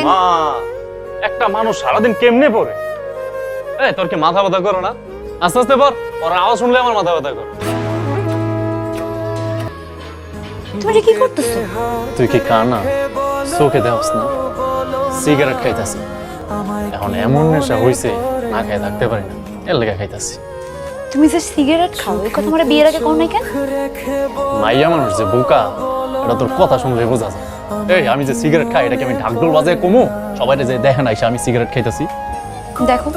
মা একটা মানুষ সারাদিন কেমনে পড়ে? এই তোর কি মাথা ব্যথা করো না? আস্তে আস্তে পর, ওর আওয়াজ শুনলে আমার মাথা ব্যথা করে। তুমি কি করতেছো? তুই কি কানা? চোখে দেওস না? সিগারেট খাইতাছি। এখন এমন নেশা হইছে না খাই থাকতে পারি না, এর লেগে খাইতাছি। তুমি যে সিগারেট খাও এই কথা আমার বিয়ের আগে কোন নাই কেন? মাইয়া মানুষ যে বোকা, এটা তোর কথা শুনলে বোঝা যায়। এই আমি যে সিগারেট খাই এটা কি আমি ঢাকঢোল বাজায় কমু? সবাই যে দেখে না আমি সিগারেট খাইতাছি। দেখো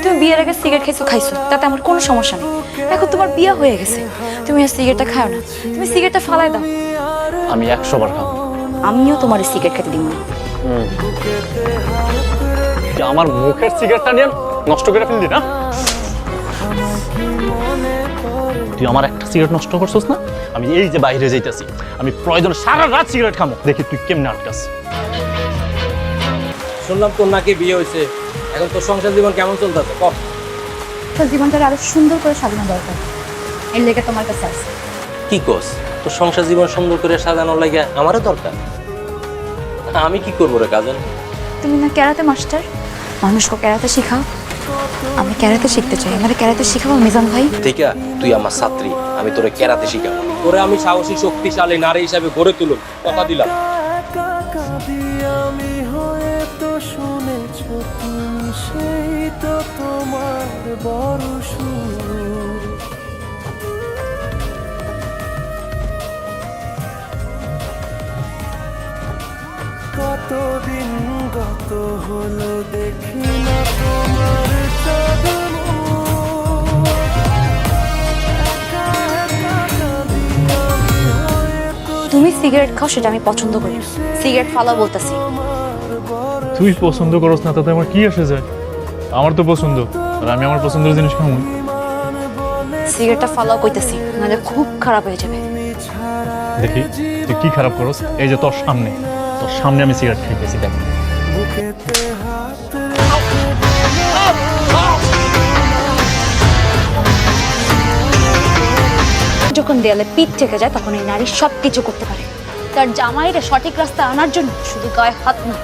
তুমি বিয়ের আগে সিগারেট খাইছো তাতে আমার কোনো সমস্যা নেই। এখন তোমার বিয়ে হয়ে গেছে, তুমি আর সিগারেটটা খাও না, তুমি সিগারেটটা ফালাই দাও। আমি 100 বার খাবো। আমিও তোমার সিগারেট খেতে দিব না। আমার মুখের সিগারেটটা নিয়ে নষ্ট করে ফেললি না? তুই আমার একটা সিগারেট নষ্ট করছিস না? আমি এই যে বাইরে যাইতাছি, আমি প্রয়োজন সারা রাত সিগারেট খামো, দেখি তুই কেমনে আটকাস। শুনলাম তোর নাকি বিয়ে হয়েছে, এখন তোর সংসার জীবন কেমন চলতেছে? কম তোর জীবনটা আরো সুন্দর করে সাজানো দরকার, এর লেগে তোমার কাছে আছে। কি কোস? তোর সংসার জীবন সুন্দর করে সাজানোর লাগে আমারও দরকার। আমি কি করবো রে কাজল? তুমি না ক্যারাতে মাস্টার, মানুষকে ক্যারাতে শেখাও। আমি ক্যারাতে শিখতে চাই, আমার ক্যারাতে শেখাবো মিজান ভাই। ঠিক আছে, তুই আমার ছাত্রী, আমি তোরে কেরাতে শিখাবো। তোরে আমি সাহসী শক্তিশালী নারী হিসাবে গড়ে তুলুম, কথা দিলাম। আমি হয়তো শুনেছ তুমি, সেই তো তোমার বড় সুর। কতদিন গত হলো দেখি না তোমার চাঁদন মুখ। একা একা কাঁদি আমি হয়তো তুমি সিগারেট খাও সেটা আমি পছন্দ করি, সিগারেট ফালাও বলতেছি। তুই পছন্দ করস না তাতে আমার কি আসে যায়? আমার তো পছন্দ, আর আমি আমার পছন্দের জিনিস খাবো। সিগারেটটা ফালাও কইতেছি, নাহলে খুব খারাপ হয়ে যাবে। দেখি তুই কি খারাপ করস। এই যে তোর সামনে আমি সিগারেট খাইতেছি, দেখ। বুকেতে হাত যখন দেয়ালে পিঠ থেকে যায় তখন এই নারী সবকিছু করতে পারে। তার জামাইরে সঠিক রাস্তা আনার জন্য শুধু গায়ে হাত না,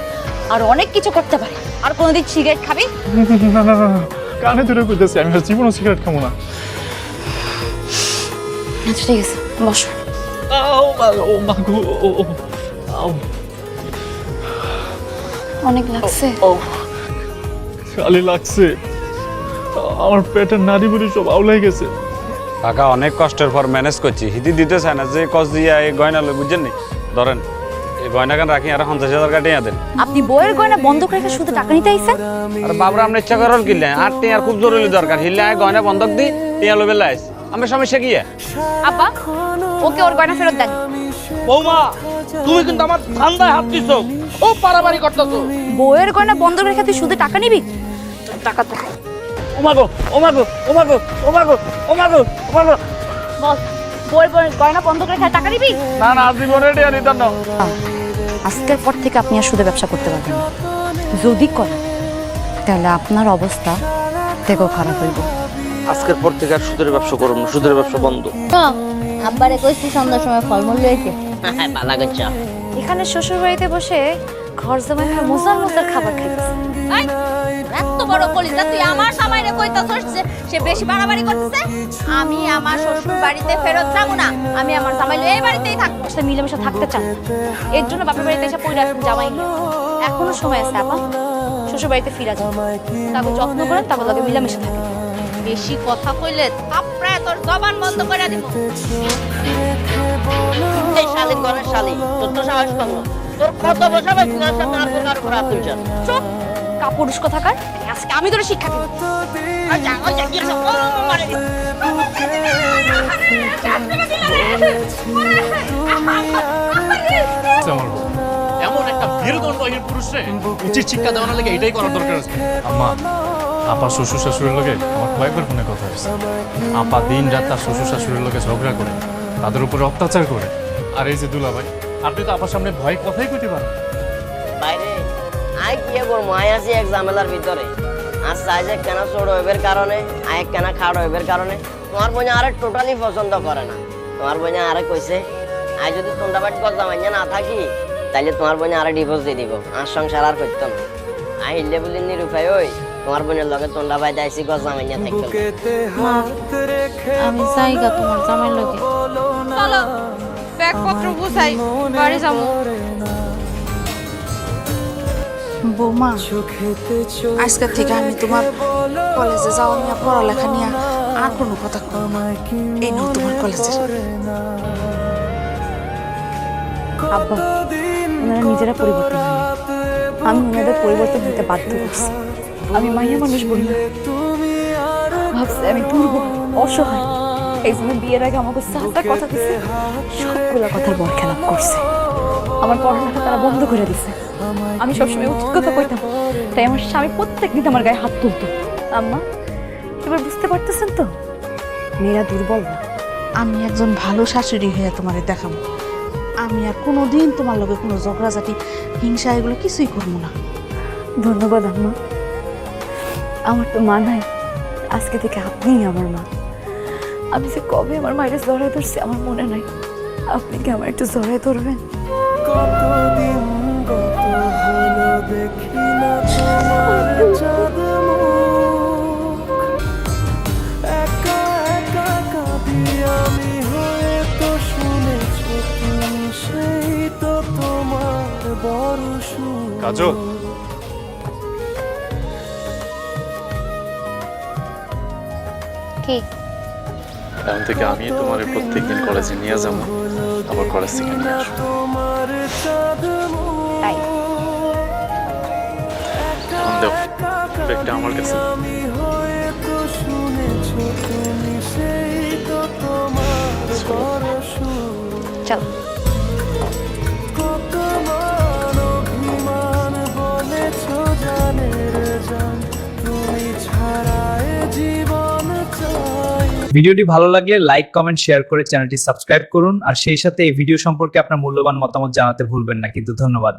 আর অনেক কিছু করতে পারে। আর কোনোদিন সিগারেট খাবি? না না না, কানে ধরে কইতেছি আমি আর জীবনও সিগারেট খাবো না। আচ্ছা ঠিক আছে, বসো। ও মা গো, আও অনেক লাগছে? খালি লাগছে, আমার পেটের নাড়ি বুড়ি সব আউলাই গেছে। টাকা অনেক কষ্টের পর ম্যানেজ করছি, হিদি দিতে চায় না যে কষ্ট দিয়া এই গয়না লই, বুঝছেন নি? ধরেন এই গয়না গান রাখি আর 50,000 কাটিয়ে দেন। আপনি বইয়ের গয়না বন্ধক রেখে শুধু টাকা নিতে আইছেন? আর বাবরা আপনি ইচ্ছা করল কিনলে আর টিয়ার খুব জরুরি দরকার, হিললে আয় গয়না বন্ধক দি টিয়া লবে লাইস আমরা সমস্যা কি? আপা ওকে ওর গয়না ফেরত দেন। বৌমা, তুমি কিন্তু আমার ধান্দায় হাত দিছো, ও পারাবারি করতেছো। বইয়ের গয়না বন্ধক রেখে তুই শুধু টাকা নিবি? টাকা তো ওমাগো ওমাগো ওমাগো ওমাগো ওমাগো ওমাগো। বল, বইয়ের গয়না বন্ধক রেখে টাকা নিবি? না না, জীবনে টিয়া নিতাম না। আজকের পর থেকে আপনি আর সুদে ব্যবসা করতে পারবেন না। যদি করেন তাহলে আপনার অবস্থা থেকেও খারাপ হইব। আজকের পর থেকে আর সুদের ব্যবসা করব না, সুদের ব্যবসা বন্ধ। আব্বারে কইছি সন্ধ্যার সময় ফলমূল লইতে। ভালো করছো। এখানে শ্বশুর বাড়িতে বসে ঘর জামাই হয়ে মজার মজার খাবার খাইতেছে। এত বড় কলিজা তুই আমার জামাইরে কইতাছস যে সে বেশি বাড়াবাড়ি করতেছে? আমি আমার শ্বশুর বাড়িতে ফেরত যাব না, আমি আমার জামাই লই এই বাড়িতেই থাকবো। সে মিলেমিশে থাকতে চান, এর জন্য বাপের বাড়িতে এসে পড়ে আসেন জামাই নিয়ে। এখনো সময় আছে আপা, শ্বশুর বাড়িতে ফিরা যান, তাকে যত্ন করেন, তাকে লগে মিলেমিশে থাকেন। বেশি কথা কইলে থাপড়ায় তোর জবান বন্ধ করে দিব। এই শালিন ঘরের শালি, তোর তো সাহস কম না। তোর কত বসাবে তোমার সাথে আর কোন আর ঘোরা তুলছ? চুপ, কাপুরুষ কোথাকার। আজকে আমি তোর শিক্ষা দিব। আচ্ছা আচ্ছা কি আছে? ও মারে দি। এমন একটা বীরদণ্ডহীন পুরুষে উচিত শিক্ষা দেওয়ার লাগে এটাই করার দরকার আছে। আম্মা, আপা শ্বশুর শাশুড়ির লগে আমার কয়েকবার ফোনে কথা হয়েছে। আপা দিন রাত তার শ্বশুর শাশুড়ির লগে ঝগড়া করে, তাদের উপরে অত্যাচার করে। আর এই যে দুলা ভাই, আপনি তো আপার সামনে ভয় কথাই কইতে পারেন। বাইরে আই কি করবো, আই আছি এক ঝামেলার ভিতরে। আর চাই যে কেন ছোট হইবের কারণে, আই কেন খাড় হইবের কারণে তোমার বোঝা আরে টোটালি পছন্দ করে না। তোমার বোঝা আরে কইছে আই যদি তোমরা বাট করতাম না থাকি তাইলে তোমার বোনে আরে ডিভোর্স দিয়ে দিব, আর সংসার আর করতাম না। আইলে বলি নিরুপায় ওই তোমার বোনের লগে তোন্ডা ভাই দাইছি গজ জামাইয়া থাকতো। বুকেতে হাত রেখে আমি জায়গা তোমার জামাই লগে চলো ব্যাগপত্র গুছাই বাড়ি যাবো। বৌমা চোখেতে আজকের থেকে আমি তোমার কলেজে যাওয়া নিয়ে পড়ালেখা নিয়ে আর কোনো কথা কব না। এই নাও তোমার কলেজের। আব্বা ওনারা নিজেরা পরিবর্তন হয় আমি ওনাদের পরিবর্তন হতে বাধ্য করছি। আমি মাইয়া মানুষ বলি না, ভাবছি আমি দুর্বল অসহায়, এই জন্য বিয়ের আগে আমাকে সাথে কথা দিচ্ছে, সবগুলো কথার বর খেলাপ করছে। আমার পড়ালেখা তারা বন্ধ করে দিছে। আমি সবসময় উচিত কথা কইতাম, তাই আমার স্বামী প্রত্যেকদিন আমার গায়ে হাত তুলতো। আম্মা এবার বুঝতে পারতেছেন তো মেয়েরা দুর্বল না। আমি একজন ভালো শাশুড়ি হয়ে তোমারে দেখাবো। আমি আর কোনোদিন তোমার লগে কোনো ঝগড়াঝাটি হিংসা এগুলো কিছুই করবো না। ধন্যবাদ আম্মা, আমার তো মা নাই, আজকে থেকে আপনিই আমার মা। আমি যে কবে আমার মায়ের জড়াই ধরছি আমার মনে নাই, আপনি কি আমার একটু জড়াই ধরবেন? কতদিন গত হলো দেখি না তোমার চাঁদ মুখ, একা একা কাঁদি আমি হয়ে তো শুনেছ তুমি, সেই তো তোমার বড় সুখ। কাজল কি এখন থেকে আমি তোমার প্রত্যেকদিন কলেজে নিয়ে যাবো, আবার কলেজ থেকে নিয়ে আসবো। তোমার চাঁদ তাই এখন দেখো ব্যাগটা আমার কাছে। আমি হয়ে তো শুনেছ তুমি, সেই তো তোমার বড় সুখ। চলো কত মান অভিমান বলেছ জানের জান, তুমি ছাড়া এ জীবন চাই। ভিডিওটি ভালো লাগলে লাইক কমেন্ট শেয়ার করে চ্যানেলটি সাবস্ক্রাইব করুন আর সেই সাথে এই ভিডিও সম্পর্কে আপনার মূল্যবান মতামত জানাতে ভুলবেন না কিন্তু। ধন্যবাদ।